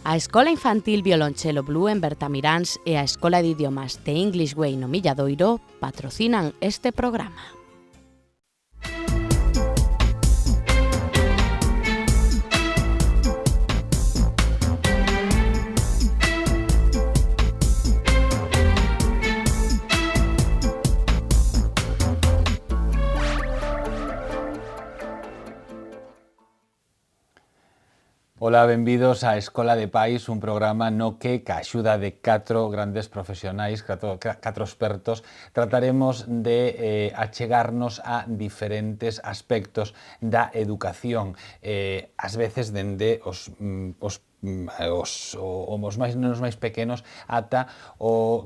A Escola Infantil Violonchelo Blue en Bertamiráns e a Escola de Idiomas The English Way no Milladoiro patrocinan este programa. Ola, benvidos á Escola de Pais, un programa no que, ca axuda de 4 grandes profesionais, 4 expertos, trataremos de achegarnos a diferentes aspectos da educación, ás veces dende os nenos máis pequenos ata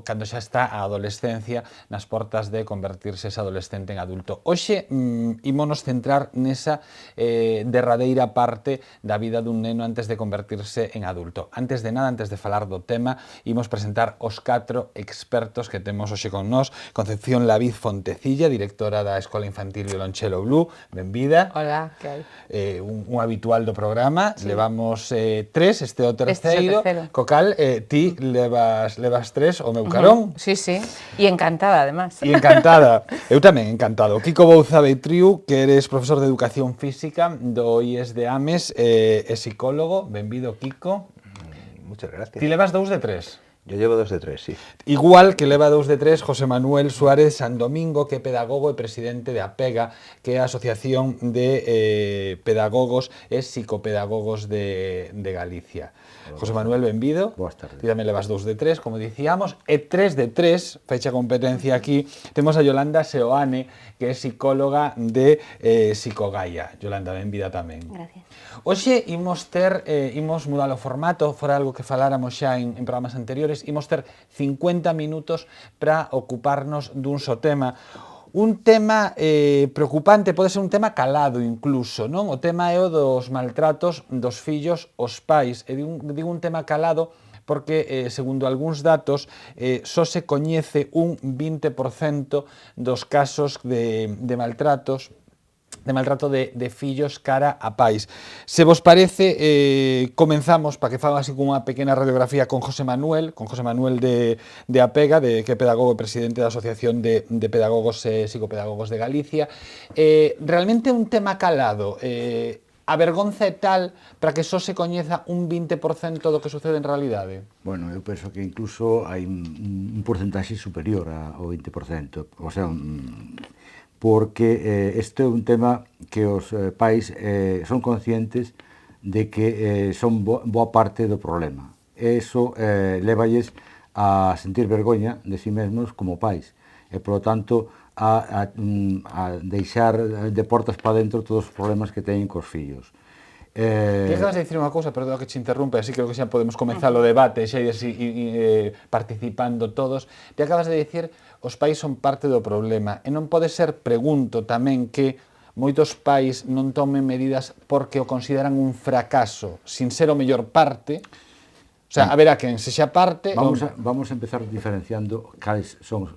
cando xa está a adolescencia nas portas de convertirse ese adolescente en adulto. Hoxe ímonos centrar nesa derradeira parte da vida dun neno antes de convertirse en adulto. Antes de nada, antes de falar do tema, imos presentar os 4 expertos que temos hoxe con nós. Concepción Laviz Fontecilla, directora da Escola Infantil Violonchelo Blue, benvida. Hola, que hai? Un habitual do programa, sí. Levamos 3, este é o terceiro, co cal ti levas 3 o meu carón. Sí, sí, e encantada, además. E encantada, eu tamén encantado. Kiko Bouza Beitriu, que eres profesor de Educación Física do IES de Ames e psicólogo. Benvido, Kiko. Muchas gracias. Ti levas 2 de 3. Yo llevo 2 de 3, sí. Igual que leva 2 de 3 José Manuel Suárez Sandomingo, que é pedagogo e presidente de APEGA, que é a Asociación de Pedagogos e Psicopedagogos de Galicia. José Manuel, benvido. Boas tardes. Ti tamén levas 2 de 3, como dicíamos, e 3 de 3, fecha competencia aquí, temos a Yolanda Seoane, que é psicóloga de Psicogaia. Yolanda, benvida tamén. Gracias. Hoxe imos mudar o formato, fora algo que faláramos xa en programas anteriores, imos ter 50 minutos para ocuparnos dun só tema. Un tema preocupante, pode ser un tema calado incluso, non? O tema é o dos maltratos dos fillos aos pais. E digo un tema calado porque, segundo algúns datos, só se coñece un 20% dos casos de maltrato de fillos cara a pais. Se vos parece, comenzamos, para que faga así como unha pequena radiografía con José Manuel de APEGA, que é pedagogo e presidente da Asociación de Pedagogos e Psicopedagogos de Galicia. Realmente é un tema calado. A vergonza é tal para que só se coñeza un 20% do que sucede en realidade? Bueno, eu penso que incluso hai un porcentaxe superior ao 20%. O sea, porque este é un tema que os pais son conscientes de que son boa parte do problema. Eso levalles a sentir vergoña de si mesmos como pais e, polo tanto, a deixar de portas para dentro todos os problemas que teñen cos fillos. Ti acabas de dicir unha cousa, perdón que te interrumpe, así creo que xa podemos comenzar o debate, xa participando todos. Ti acabas de dicir os pais son parte do problema, e non pode ser, pregunto tamén, que moitos pais non tomen medidas porque o consideran un fracaso, sin ser o mellor parte. O sea, a ver a quen sexa parte... Vamos a empezar diferenciando cales son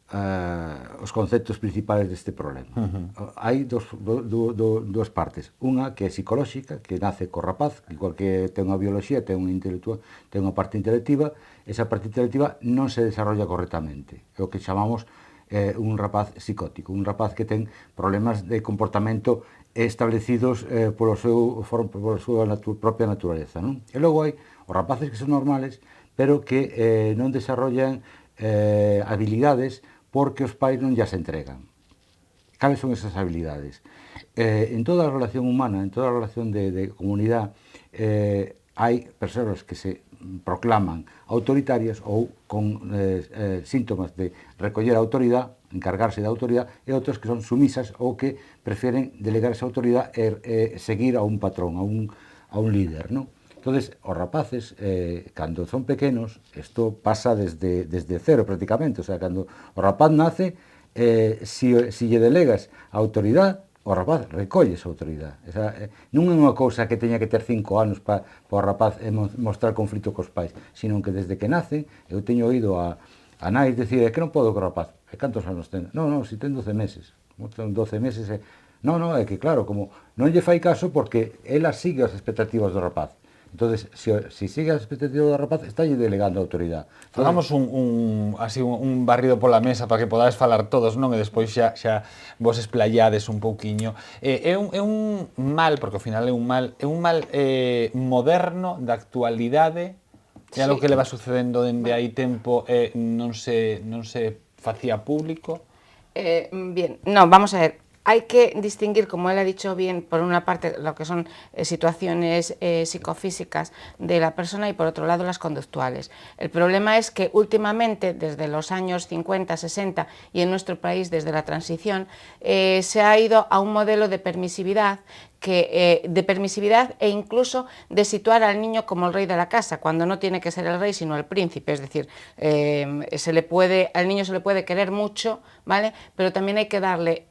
os conceptos principales deste problema. Hai dúas partes. Unha que é psicolóxica, que nace co rapaz, igual que ten unha biología, ten unha parte intelectiva. Esa parte intelectiva non se desarrolla correctamente. É o que chamamos un rapaz psicótico, un rapaz que ten problemas de comportamento establecidos pola súa propia naturaleza, non? E logo hai os rapaces que son normales, pero que non desarrollan habilidades porque os pais non llas entregan. Cales son esas habilidades? En toda a relación humana, en toda a relación de comunidade, hai persoas que se proclaman autoritarias ou con síntomas de recoller a autoridade, encargarse da autoridade, e outros que son sumisas ou que prefieren delegar esa autoridade e seguir a un patrón, a un líder, non? Entonces, os rapaces, cando son pequenos, isto pasa desde cero prácticamente, o sea, cando o rapaz nace, si lle delegas a autoridade, o rapaz recolle esa autoridade. O sea, non é unha cousa que teña que ter 5 anos para o rapaz mostrar conflito cos pais, sino que desde que nacen, eu teño oído a nais decir, é que non podo co rapaz. E cantos anos ten? Non, si ten 12 meses. Ten 12 meses. Non, é que claro, como non lle fai caso porque ela sigue as expectativas do rapaz. Entonces, si sigue as expectativas do rapaz, está delegando a autoridade. Fagamos así un barrido pola mesa para que podades falar todos, non? E despois xa vos esplayades un pouquiño. É un mal, porque ao final é un mal moderno da actualidade. É algo que le va sucedendo dende hai tempo e non se facía público. Bien, no, vamos a ver. Hay que distinguir, como él ha dicho bien, por una parte lo que son situaciones psicofísicas de la persona y por otro lado las conductuales. El problema es que últimamente, desde los años 50, 60 y en nuestro país desde la transición, se ha ido a un modelo de permisividad e incluso de situar al niño como el rey de la casa, cuando no tiene que ser el rey sino el príncipe, es decir, al niño se le puede querer mucho, ¿vale? Pero también hay que darle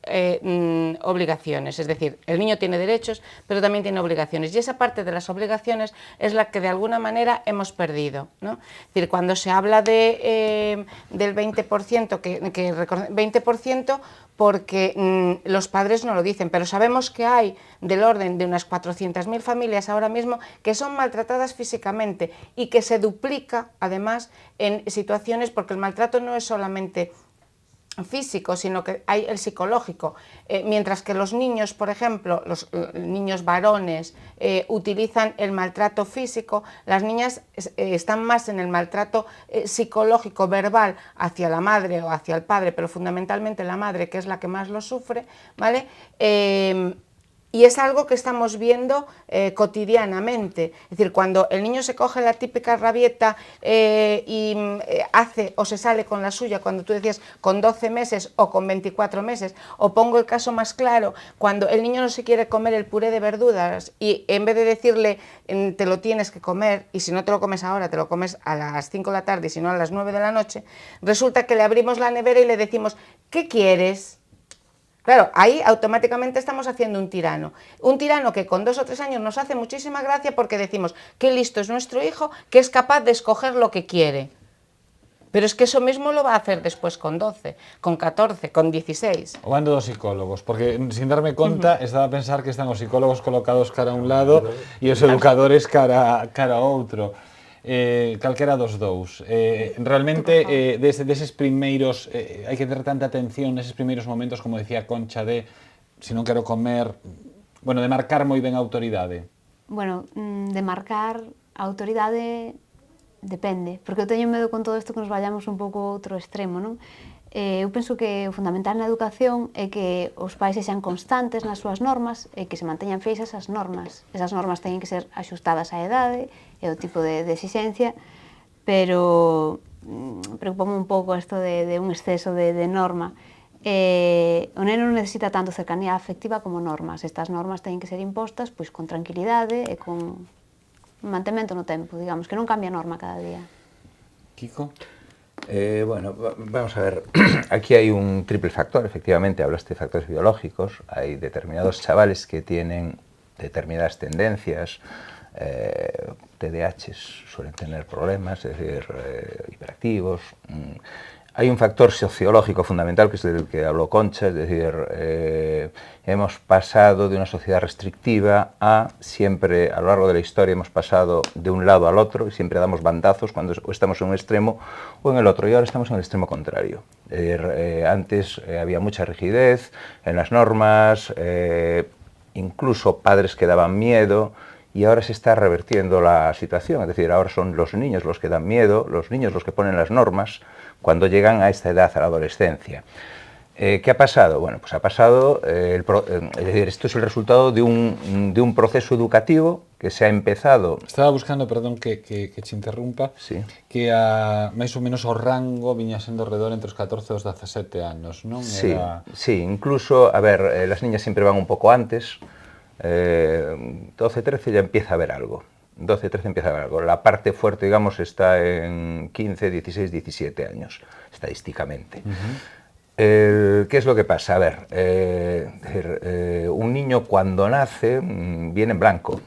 obligaciones, es decir, el niño tiene derechos, pero también tiene obligaciones, y esa parte de las obligaciones es la que de alguna manera hemos perdido, ¿no? Es decir, cuando se habla del 20%, 20%, porque los padres no lo dicen, pero sabemos que hay del orden de unas 400.000 familias ahora mismo que son maltratadas físicamente y que se duplica además en situaciones, porque el maltrato no es solamente físico, sino que hay el psicológico, mientras que los niños, por ejemplo, los niños varones utilizan el maltrato físico, las niñas están más en el maltrato psicológico, verbal, hacia la madre o hacia el padre, pero fundamentalmente la madre, que es la que más lo sufre, ¿vale? Y es algo que estamos viendo cotidianamente, es decir, cuando el niño se coge la típica rabieta y hace o se sale con la suya, cuando tú decías con 12 meses o con 24 meses, o pongo el caso más claro, cuando el niño no se quiere comer el puré de verduras y en vez de decirle te lo tienes que comer y si no te lo comes ahora, te lo comes a las 5 de la tarde y si no a las 9 de la noche, resulta que le abrimos la nevera y le decimos ¿qué quieres? Claro, ahí automáticamente estamos haciendo un tirano que con 2 o 3 años nos hace muchísima gracia porque decimos qué listo es nuestro hijo, que es capaz de escoger lo que quiere. Pero es que eso mismo lo va a hacer después con 12, con 14, con 16. O bando dos psicólogos, porque sin darme conta estaba a pensar que están os psicólogos colocados cara a un lado e os educadores cara a outro. Calquera dos dous. Realmente, deses primeiros, hai que ter tanta atención neses primeiros momentos, como decía Concha, de se non quero comer, bueno, de marcar moi ben a autoridade. Bueno, de marcar a autoridade depende, porque eu teño medo con todo isto que nos vayamos un pouco a outro extremo, non? Eu penso que o fundamental na educación é que os pais sexan constantes nas súas normas e que se manteñan fieis a esas normas. Esas normas teñen que ser axustadas á idade e ao tipo de exigencia, pero preocupame un pouco isto de un exceso de norma. O neno non necesita tanto cercanía afectiva como normas. Estas normas teñen que ser impostas pois con tranquilidade e con mantemento no tempo, digamos, que non cambia a norma cada día. Kiko? Bueno, vamos a ver, aquí hay un triple factor, efectivamente, hablaste de factores biológicos, hay determinados chavales que tienen determinadas tendencias, TDAH suelen tener problemas, es decir, hiperactivos. Hay un factor sociológico fundamental, que es del que habló Concha, es decir, hemos pasado de una sociedad restrictiva a siempre, a lo largo de la historia, hemos pasado de un lado al otro y siempre damos bandazos cuando estamos en un extremo o en el otro, y ahora estamos en el extremo contrario. Es decir, antes había mucha rigidez en las normas, incluso padres que daban miedo, y ahora se está revertiendo la situación, es decir, ahora son los niños los que dan miedo, los niños los que ponen las normas cuando llegan a esta edad, a la adolescencia. ¿Qué ha pasado? Bueno, pues ha pasado, es decir, esto es el resultado de un proceso educativo que se ha empezado... Estaba buscando, perdón que te interrumpa, sí, que máis ou menos o rango viña sendo redor entre os 14 e os 17 anos, non? Sí, sí, incluso, a ver, las niñas siempre van un poco antes, 12, 13 ya empieza a haber algo. 12, 13 empieza a haber algo. La parte fuerte, digamos, está en 15, 16, 17 años, estadísticamente. ¿Qué es lo que pasa? A ver, un niño cuando nace viene en blanco,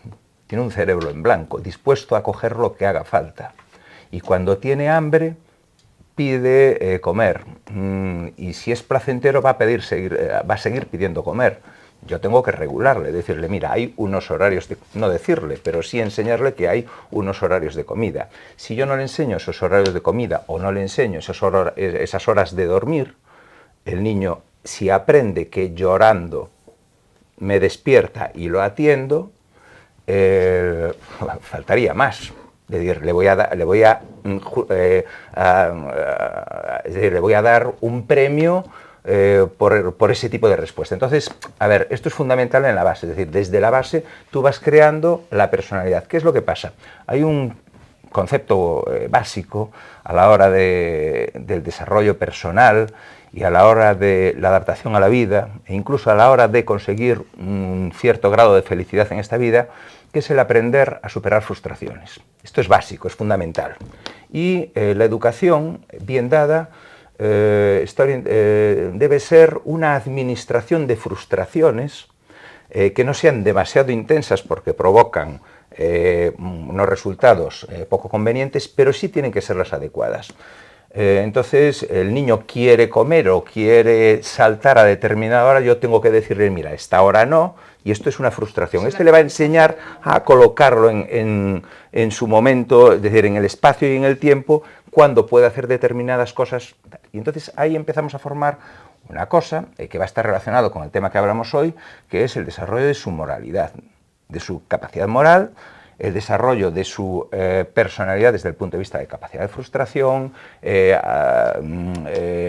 tiene un cerebro en blanco, dispuesto a coger lo que haga falta. Y cuando tiene hambre, pide comer. Y si es placentero, va a seguir pidiendo comer. yo tengo que regularle, decirle, mira, hay unos horarios, no decirle, pero sí enseñarle que hay unos horarios de comida. Si yo no le enseño esos horarios de comida o no le enseño esas horas de dormir, el niño, si aprende que llorando me despierta y lo atiendo, faltaría más. Es decir, le voy a dar un premio por ese tipo de respuesta. Entonces, a ver, esto es fundamental en la base, es decir, desde la base tú vas creando la personalidad. ¿Qué es lo que pasa? Hay un concepto básico a la hora del desarrollo personal y a la hora de la adaptación a la vida e incluso a la hora de conseguir un cierto grado de felicidad en esta vida, que es el aprender a superar frustraciones. Esto es básico, es fundamental. Y la educación, bien dada, debe ser una administración de frustraciones que no sean demasiado intensas porque provocan unos resultados poco convenientes, pero sí tienen que ser las adecuadas. Entonces, el niño quiere comer o quiere saltar a determinada hora, yo tengo que decirle, mira, esta hora no, y esto es una frustración. Este le va a enseñar a colocarlo en su momento, es decir, en el espacio y en el tiempo, cuando puede hacer determinadas cosas. Y entonces ahí empezamos a formar una cosa que va a estar relacionado con el tema que hablamos hoy, que es el desarrollo de su moralidad, de su capacidad moral, el desarrollo de su personalidad desde el punto de vista de capacidad de frustración,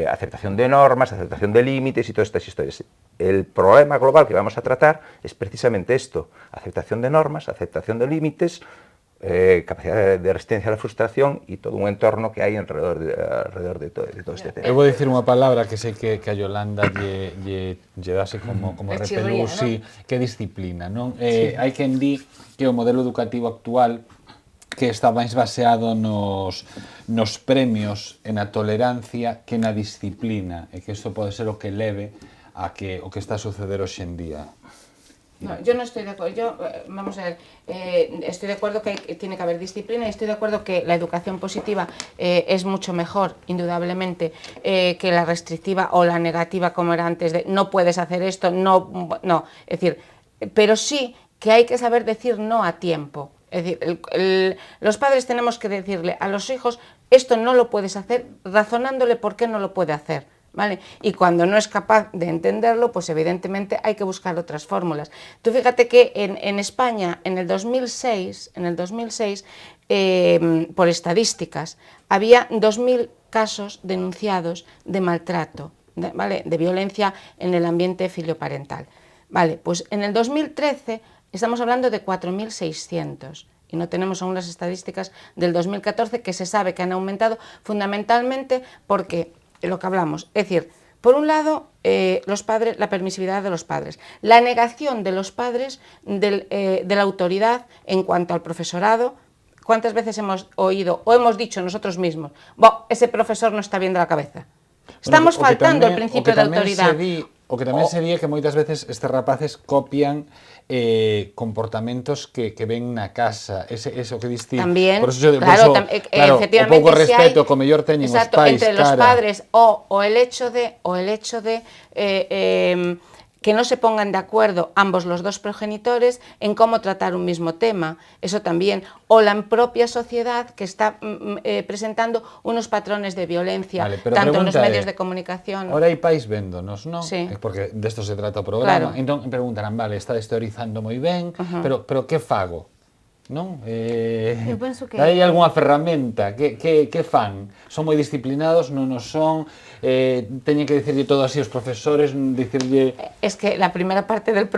aceptación de normas, aceptación de límites y todas estas historias. El problema global que vamos a tratar es precisamente esto: aceptación de normas, aceptación de límites, capacidad de resistencia a la frustración y todo un entorno que hay alrededor de todo este tema. Eu vou dicir unha palabra que sei que a Yolanda lle dase como repelús, sí, que é disciplina, non? Hai quen di que o modelo educativo actual que está máis baseado nos premios e na tolerancia que na disciplina, e que isto pode ser o que leve a que o que está a suceder hoxe en día. No, yo no estoy de acuerdo. Vamos a ver, estoy de acuerdo que tiene que haber disciplina y estoy de acuerdo que la educación positiva es mucho mejor, indudablemente, que la restrictiva o la negativa como era antes de no puedes hacer esto, no, es decir, pero sí que hay que saber decir no a tiempo. Es decir, los padres tenemos que decirle a los hijos, esto no lo puedes hacer, razonándole por qué no lo puede hacer. ¿Vale? Y cuando no es capaz de entenderlo, pues evidentemente hay que buscar otras fórmulas. Tú fíjate que en España, en el 2006 por estadísticas, había 2.000 casos denunciados de maltrato, ¿vale? De violencia en el ambiente filioparental. Vale, pues en el 2013 estamos hablando de 4.600. Y no tenemos aún las estadísticas del 2014, que se sabe que han aumentado fundamentalmente porque lo que hablamos, es decir, por un lado, los padres, la permisividad de los padres, la negación de los padres de la autoridad en cuanto al profesorado. ¿Cuántas veces hemos oído o hemos dicho nosotros mismos, ese profesor no está bien de la cabeza? Estamos faltando el principio de autoridad. O que tamén se di que moitas veces estes rapaces copian comportamentos que ven na casa, eso que diste. También, por eso, claro, efectivamente, o pouco respeto que o mellor teñen os pais entre los padres o el hecho de que no se pongan de acuerdo ambos los dos progenitores en cómo tratar un mismo tema, eso también, o la propia sociedad que está presentando unos patrones de violencia, tanto en los medios de comunicación. Ahora hai pais véndonos, non? Sí. Porque desto se trata o programa. Claro. Entón preguntarán, vale, está teorizando moi ben, pero que fago? Non? Eu penso que hai algunha ferramenta que fan? Son moi disciplinados, non os son, teñen que dicirlle todo así os profesores, dicirlle... Es que la primera parte del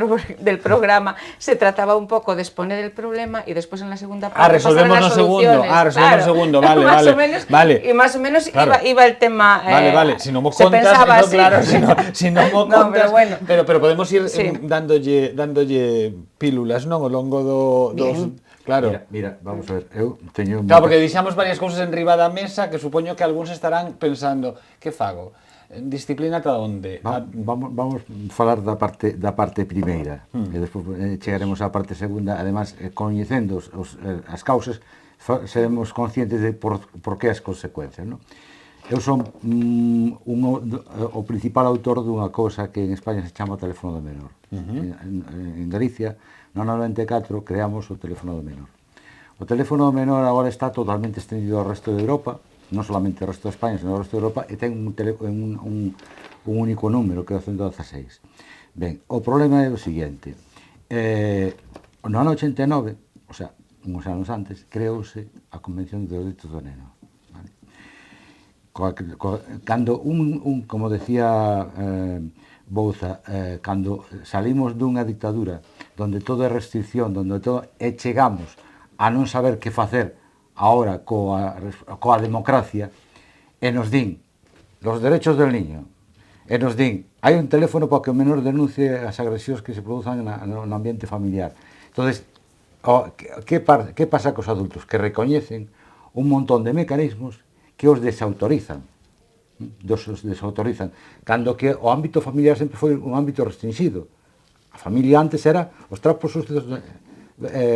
programa se trataba un poco de exponer el problema y después en la segunda parte resolvemos pasar a las segundo. soluciones. Resolvemos el segundo, vale, más vale. O menos, vale. Y más o menos claro. iba el tema... Vale, si non mo se contas, pensaba eso, así. claro, si non mo contas, pero bueno. pero podemos ir Sí. dándolle pílulas, non, ao longo dos... Claro. Mira, vamos a ver, eu teño... Claro, porque deixamos varias cousas en riba da mesa que supoño que algúns estarán pensando, que fago? Disciplina ata onde? Vamos falar da parte primeira, e despois chegaremos á parte segunda. Además, coñecendo as causas, seremos conscientes de por que as consecuencias, non? Eu son o principal autor dunha cousa que en España se chama o teléfono do menor. En Galicia, no 94, creamos o teléfono do menor. O teléfono do menor agora está totalmente extendido ao resto de Europa, non solamente ao resto de España, senón ao resto de Europa, e ten un único número, que é o 116. Ben, o problema é o seguinte. No ano 89, o sea, uns anos antes, creouse a Convención de Dereitos do Neno. Cando como decía Bouza, cando salimos dunha dictadura donde todo é restricción, donde todo e chegamos a non saber que facer ahora coa democracia, e nos din los derechos del niño, e nos din hai un teléfono para que o menor denuncie as agresións que se produzan no ambiente familiar. Entonces, que pasa cos adultos? Que recoñecen un montón de mecanismos que os desautorizan, cando que o ámbito familiar sempre foi un ámbito restringido. A familia antes era os trapos sucios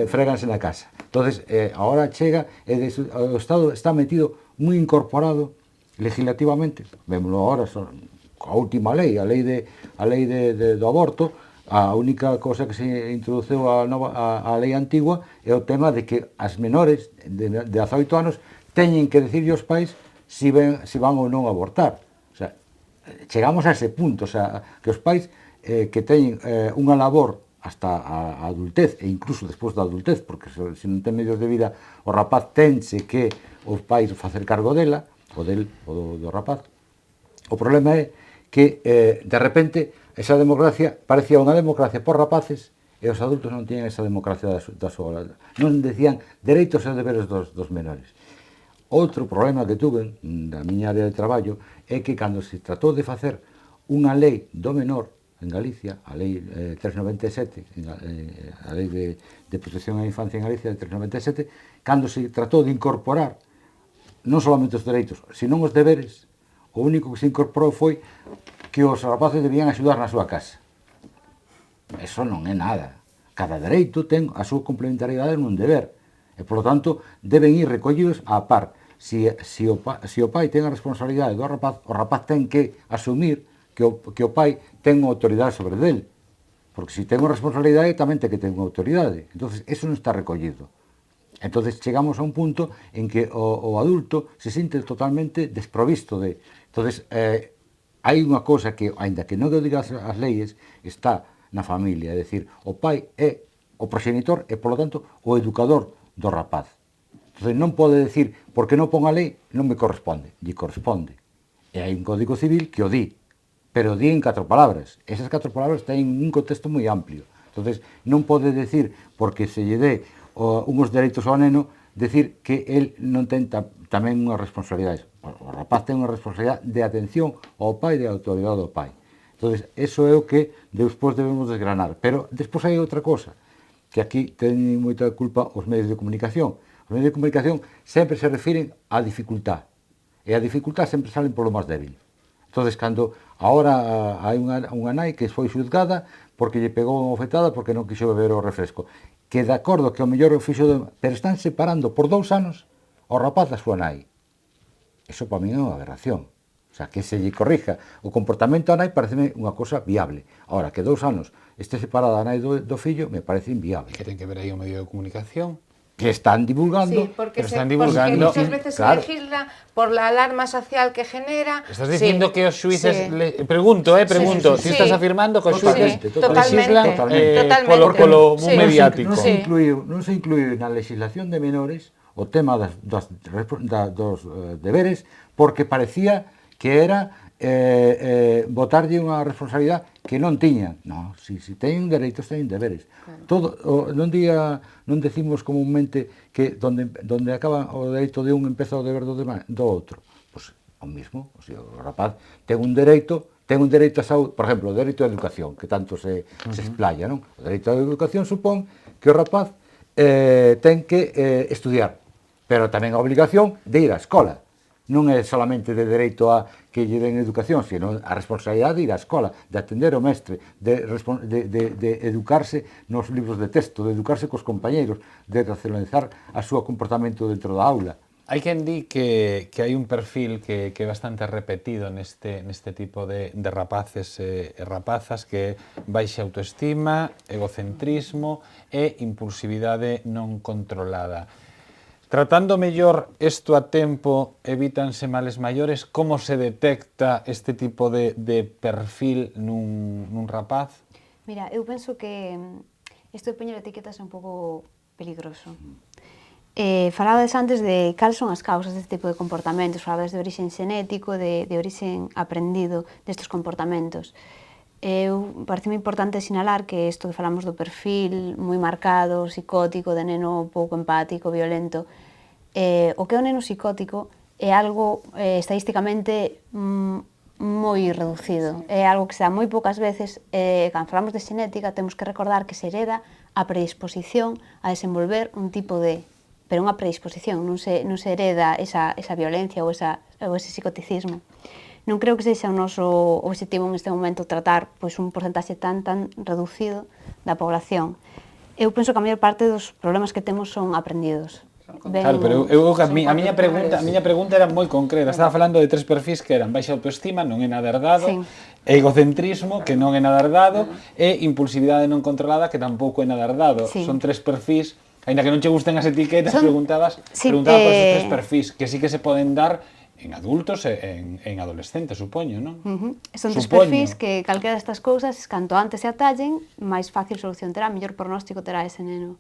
freganse na casa. Entonces, agora chega, o Estado está metido moi incorporado legislativamente, vémoslo agora, coa última lei, a lei do aborto, a única cosa que se introduceu a lei antigua é o tema de que as menores de 18 anos teñen que decirlle aos pais se van ou non a abortar. O sea, chegamos a ese punto, o sea, que os pais que teñen unha labor hasta a adultez, e incluso despois da adultez, porque se non ten medios de vida, o rapaz tense que os pais facer cargo dela, ou do rapaz. O problema é que, de repente, esa democracia parecía unha democracia por rapaces, e os adultos non tiñan esa democracia da súa. Non decían dereitos e deberes dos menores. Outro problema que tuve na miña área de traballo é que cando se tratou de facer unha lei do menor en Galicia, a lei 397, a lei de protección á infancia en Galicia de 397, cando se tratou de incorporar non solamente os dereitos, senón os deberes, o único que se incorporou foi que os rapaces debían axudar na súa casa. Eso non é nada. Cada dereito ten a súa complementariedade nun deber. E, por lo tanto, deben ir recollidos á par. Se o pai ten a responsabilidade do rapaz, o rapaz ten que asumir que o pai ten unha autoridade sobre del. Porque se ten unha responsabilidade, tamén ten que ter unha autoridade. Entonces, eso non está recollido. Entonces, chegamos a un punto en que o adulto se sinte totalmente desprovisto de... Entonces, hai unha cousa que, aínda que non o digas as leyes, está na familia. É dicir, o pai é o progenitor e, por lo tanto, o educador do rapaz. Entón, non pode decir, porque non pon a lei, non me corresponde. Lle corresponde. E hai un código civil que o di, pero o di en 4 palabras. Esas 4 palabras teñen un contexto moi amplio. Entón, non pode decir, porque se lle dé unhos dereitos ao neno, decir que el non ten tamén unha responsabilidade. O rapaz ten unha responsabilidade de atención ao pai e de autoridade ao pai. Entón, eso é o que despois debemos desgranar. Pero despois hai outra cosa, que aquí teñen moita culpa os medios de comunicación. Os medios de comunicación sempre se refiren á dificultad. E a dificultad sempre salen polo máis débil. Entón, cando agora hai unha nai que foi xuzgada porque lle pegou unha ofetada porque non quixo beber o refresco, que de acordo que o mellor o fixo, pero están separando por 2 anos o rapaz da súa nai. Eso para mí é unha aberración. O sea, que se lle corrija o comportamento da nai pareceme unha cosa viable. Ahora, que 2 anos este separada a nai do fillo me parece inviable. Que ten que ver aí o medio de comunicación? que están divulgando. Sí, porque, pero están divulgando. porque muchas veces Claro. se legisla por la alarma social que genera. Estás diciendo Sí, que os xuíces... sí. Pregunto, pregunto. Sí, sí, Ti sí. estás afirmando que os xuíces Totalmente, legislan totalmente. polo Sí. mediático. Non Sí. se incluiu na legislación de menores o tema dos deberes porque parecía que era botarlle unha responsabilidade que non tiñan. Non, si teñen dereitos, teñen deberes. Todo, non decimos comúnmente que donde acaba o dereito de un empeza o deber do outro. Pois o mismo, o rapaz ten un dereito a saúde, por exemplo, o dereito á educación, que tanto se explaya, non? O dereito á educación supón que o rapaz ten que estudiar, pero tamén a obligación de ir á escola. Non é solamente de dereito a que lle den educación, sino a responsabilidade de ir á escola, de atender o mestre, de educarse nos libros de texto, de educarse cos compañeiros, de racionalizar a súa comportamento dentro da aula. Hai quen di que hai un perfil que é bastante repetido neste tipo de rapaces e rapazas, que é baixa autoestima, egocentrismo e impulsividade non controlada. Tratando mellor isto a tempo, evítanse males maiores. Como se detecta este tipo de perfil nun rapaz? Mira, eu penso que isto de poñer etiquetas é un pouco peligroso. Falabades antes de cales son as causas deste tipo de comportamentos, falabades de orixen xenético, de orixen aprendido destes comportamentos. Parece moi importante sinalar que isto que falamos do perfil moi marcado, psicótico, de neno pouco empático, violento, o que é un neno psicótico é algo estadísticamente moi reducido, é algo que se dá moi poucas veces. Cando falamos de xenética temos que recordar que se hereda a predisposición a desenvolver un tipo de, pero unha predisposición, non se hereda esa violencia ou ese psicoticismo. Non creo que sexa o noso objetivo en este momento tratar pois, un porcentaxe tan reducido da población. Eu penso que a maior parte dos problemas que temos son aprendidos. Claro, pero a miña pregunta era moi concreta. Estaba falando de 3 perfis que eran baixa autoestima, non é nada herdado, egocentrismo, que non é nada herdado, e impulsividade non controlada, que tampouco é nada herdado. Son 3 perfis. Ainda que non che gusten as etiquetas, preguntaba por esos 3 perfis, que sí que se poden dar en adultos e en adolescentes, supoño, non? Son 3 perfis que calquera destas cousas, canto antes se atallen, máis fácil solución terá, mellor pronóstico terá ese neno.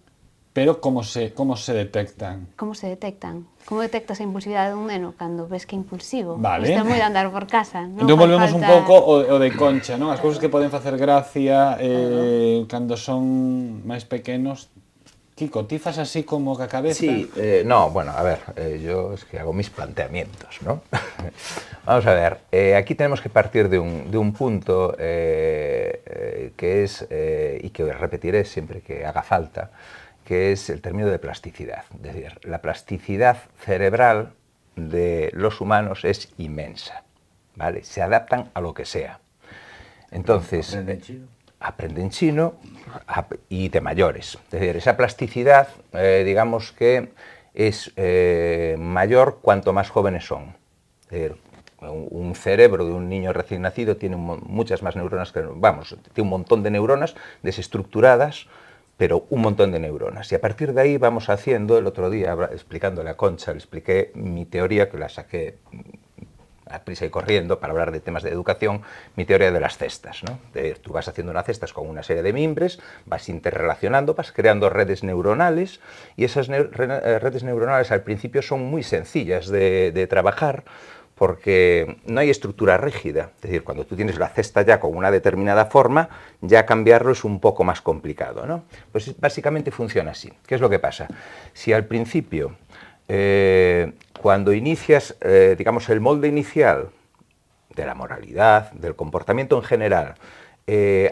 Pero como se detectan? Como se detectan? Como detectas a impulsividade dun neno cando ves que é impulsivo? Vale. Isto é moi de andar por casa, non? Entón volvemos un pouco o de Concha, non? As cousas que poden facer gracia cando son máis pequenos. Kiko, ¿ti fas así como que a cabeza? Sí, no, bueno, a ver, yo es que hago mis planteamientos, ¿no? Vamos a ver, aquí tenemos que partir de un punto que es, y que repetiré siempre que haga falta, que es el término de plasticidad. Es decir, la plasticidad cerebral de los humanos es inmensa, ¿vale? Se adaptan a lo que sea. Entonces, aprenden chino y de mayores. Es decir, esa plasticidad, digamos que es mayor cuanto más jóvenes son. Es decir, un cerebro de un niño recién nacido tiene muchas más neuronas que, vamos, tiene un montón de neuronas desestructuradas, pero un montón de neuronas. Y a partir de ahí vamos haciendo, el otro día, explicándole a Concha, le expliqué mi teoría, que la saqué a prisa y corriendo para hablar de temas de educación, mi teoría de las cestas, ¿no? Tú vas haciendo unas cestas con una serie de mimbres, vas interrelacionando, vas creando redes neuronales, y esas redes neuronales al principio son muy sencillas de trabajar, porque no hay estructura rígida. Es decir, cuando tú tienes la cesta ya con una determinada forma, ya cambiarlo es un poco más complicado, ¿no? Pues básicamente funciona así. ¿Qué es lo que pasa? Si al principio, cuando inicias, digamos, el molde inicial de la moralidad, del comportamiento en general,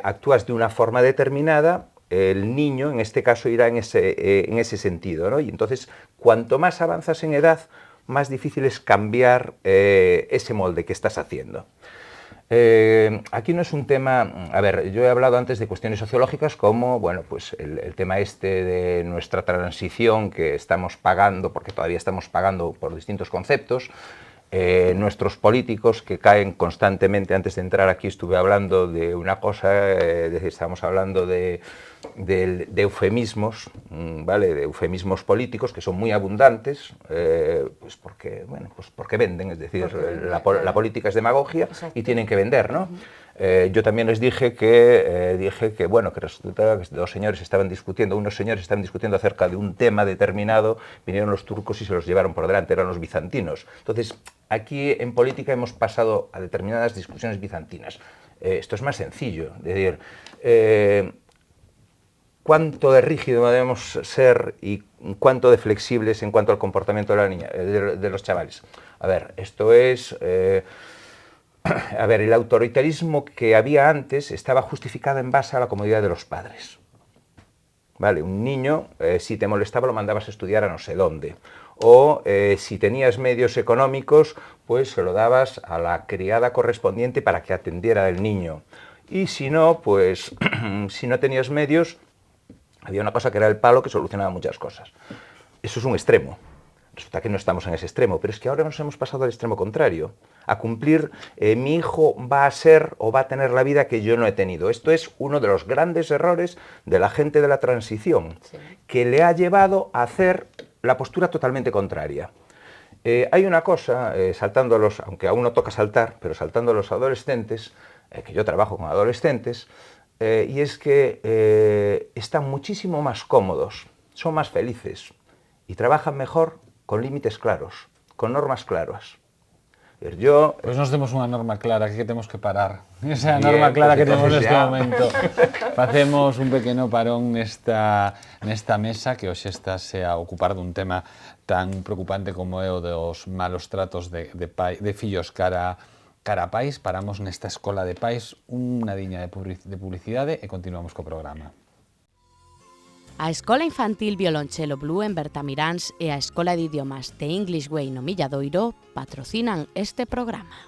actúas de una forma determinada, el niño, en este caso, irá en ese sentido, ¿no? Y entonces, cuanto más avanzas en edad, más difícil es cambiar ese molde que estás haciendo. Aquí no es un tema, a ver, yo he hablado antes de cuestiones sociológicas como, bueno, pues el tema este de nuestra transición que estamos pagando, porque todavía estamos pagando por distintos conceptos, nuestros políticos que caen constantemente. Antes de entrar aquí estuve hablando de una cosa, estamos hablando de eufemismos, ¿vale? De eufemismos políticos que son muy abundantes, pues porque, bueno, pues porque venden, es decir, la política es demagogia. Exacto. Y tienen que vender, ¿no? Yo también les dije que bueno, que resulta que unos señores estaban discutiendo acerca de un tema determinado, vinieron los turcos y se los llevaron por delante, eran los bizantinos. Entonces, aquí en política hemos pasado a determinadas discusiones bizantinas. Esto es más sencillo, es decir, cuánto de rígido debemos ser y cuánto de flexibles en cuanto al comportamiento de la niña, de los chavales. A ver, esto es... a ver, el autoritarismo que había antes estaba justificado en base a la comodidad de los padres. Vale, un niño, si te molestaba, lo mandabas a estudiar a no sé dónde. O si tenías medios económicos, pues se lo dabas a la criada correspondiente para que atendiera al niño. Y si no, pues si no tenías medios, había una cosa que era el palo que solucionaba muchas cosas. Eso es un extremo. resulta que no estamos en ese extremo, pero es que ahora nos hemos pasado al extremo contrario, a cumplir, mi hijo va a ser o va a tener la vida que yo no he tenido. Esto es uno de los grandes errores de la gente de la transición, que le ha llevado a hacer la postura totalmente contraria. Hay una cosa, saltando los, aunque aún no toca saltar, pero saltando a los adolescentes, que yo trabajo con adolescentes, y es que están muchísimo más cómodos, son más felices y trabajan mejor con límites claros, con normas claras. Yo... Pois nos temos unha norma clara que temos que parar. Esa é a Bien, norma clara pues que temos entonces neste ya. momento. Facemos un pequeno parón nesta mesa que hoxe estase a ocupar dun tema tan preocupante como é o dos malos tratos de fillos cara a pais. Paramos nesta escola de pais unha diña de publicidade e continuamos co programa. A Escola Infantil Violonchelo Blue en Bertamiráns e a Escola de Idiomas The English Way no Milladoiro patrocinan este programa.